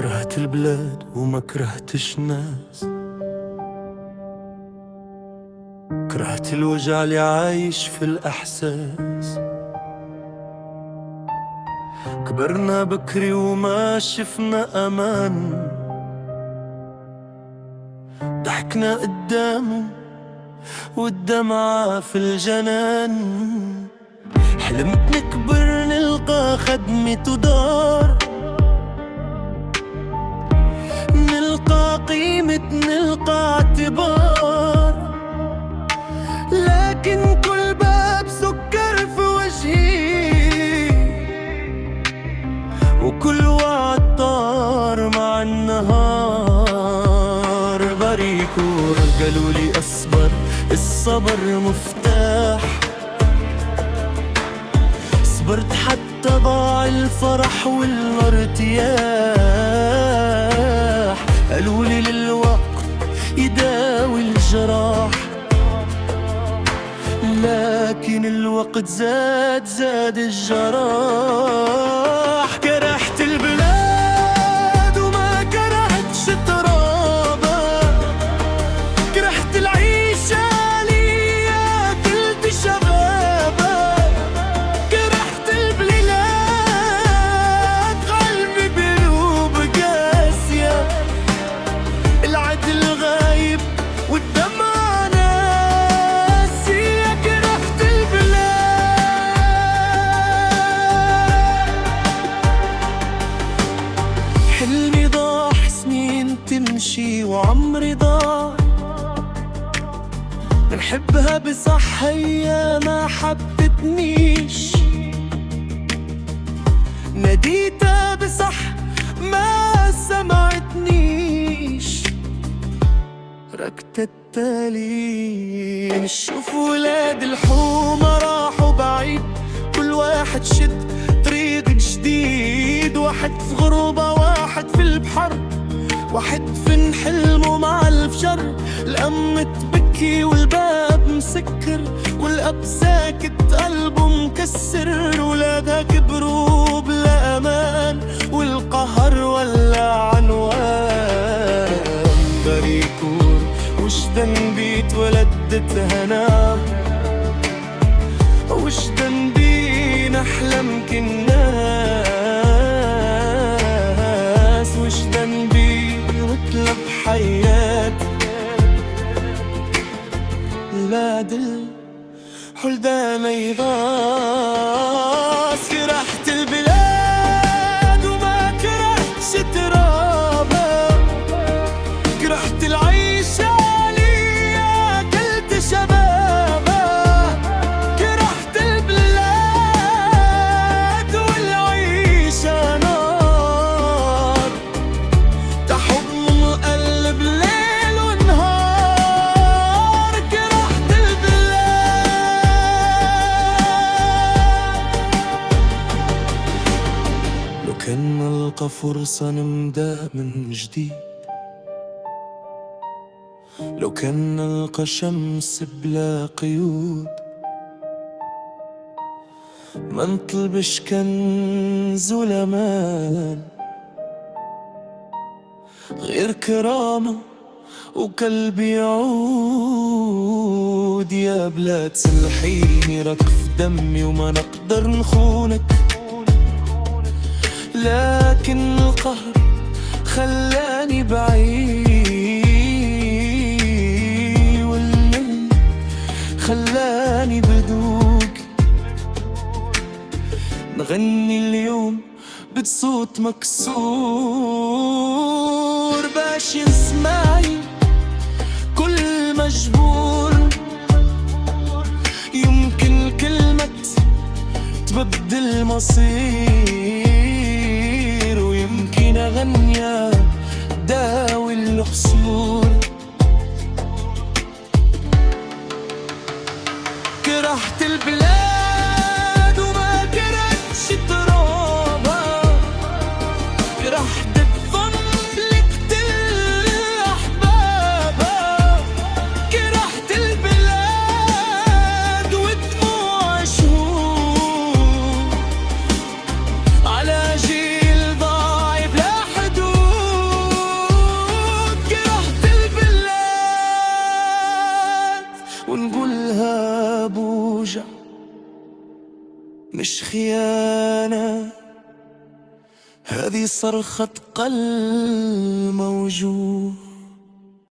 كرهت البلاد وما كرهتش ناس، كرهت الوجع اللي عايش في الأحساس. كبرنا بكري وما شفنا أمان، ضحكنا قدامه والدمعة في الجنان. حلمت نكبر نلقى خدمة ودار، نلقى قيمة نلقى اعتبار، لكن كل باب سكر في وجهي وكل وعد طار مع النهار. بريكور قالولي أصبر، الصبر مفتاح، صبرت حتى ضاع الفرح والارتياح. قالولي للوقت يداوي الجراح، لكن الوقت زاد الجراح. كرهت البلاد وما كرهتش ترابها، كرهت العيشة اللي أكلت شبابها، كرهت البلاد قلبي بقلوب قاسية، العدل غايب والدمع ناسية. كرهت البلاد، حلمي ضاع سنين تمشي وعمري ضاع، بنحبها بصح هي ما حبتنيش، ناديتها بصح ما سمعتنيش، ركت التالي. شوف ولاد الحومة راحوا بعيد، كل واحد شد طريق جديد، واحد في غربة واحد في البحر، واحد في حلمه مع الفجر. الأم تبكي والباب مسكر، والأب ساكت قلبه مكسر، ولادها كبروا بلا أمان والقهر ولا عنوان. بريكور وش ذنبي اتولدت هنا، وش ذنبي نحلم كالناس، وش ذنبي نطلب حياة لا دل حلدا ميضاس. كرهت البلاد وما كرهتش ترابها، كرهت العيشة اللي أكلت شبابها، كرهت البلاد والعيشة نار، تحضن القلب ليل ونهار. كرهت البلاد، لو كان نلقى فرصة نبدأ من جديد، لو كان نلقى شمس بلا قيود، ما نطلبش كنز ولا مال، غير كرامة وقلب يعود. يا بلاد سلحيني راك في دمي وما نقدر نخونك، لكن القهر خلاني بعيد، والليل خلاني بدوك. نغني اليوم بصوت مكسور، باش يسمعي كل مجبور. يمكن كلمة تبدل مصير، ويمكن أغنية داوي الحصول. كرهت البلاد وما كرهتش ترابها، كرهت الظن اللي قتل أحبابها، كرهت البلاد ودموع شهور على جيل ضايع بلا حدود. مش خيانة، هذه صرخة قلب موجوع.